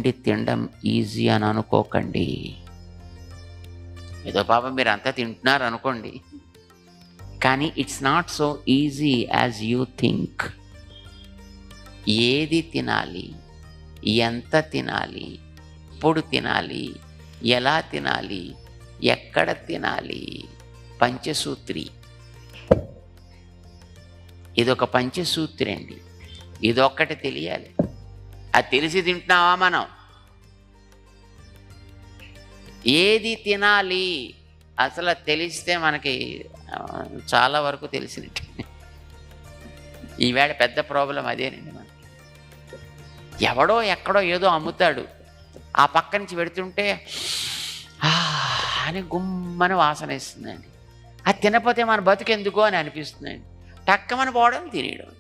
తిండి తినడం ఈజీ అని అనుకోకండి. ఏదో పాపం మీరు అంతా తింటున్నారు అనుకోండి, కానీ it's not so easy as you think. ఏది తినాలి, ఎంత తినాలి, ఎప్పుడు తినాలి, ఎలా తినాలి, ఎక్కడ తినాలి, పంచసూత్రి. ఇదొక పంచసూత్రి అండి. ఇదొక్కటి తెలియాలి. అది తెలిసి తింటున్నావా మనం? ఏది తినాలి అసలు తెలిస్తే మనకి చాలా వరకు తెలిసినట్టు. ఈవేళ పెద్ద ప్రాబ్లం అదేనండి మనకి. ఎవడో ఎక్కడో ఏదో అమ్ముతాడు, ఆ పక్క నుంచి పెడుతుంటే అని గుమ్మని వాసన వేస్తుందండి. అది తినకపోతే మన బతుకెందుకో అని అనిపిస్తుందండి. టక్కమని పోవడం, తినేయడం.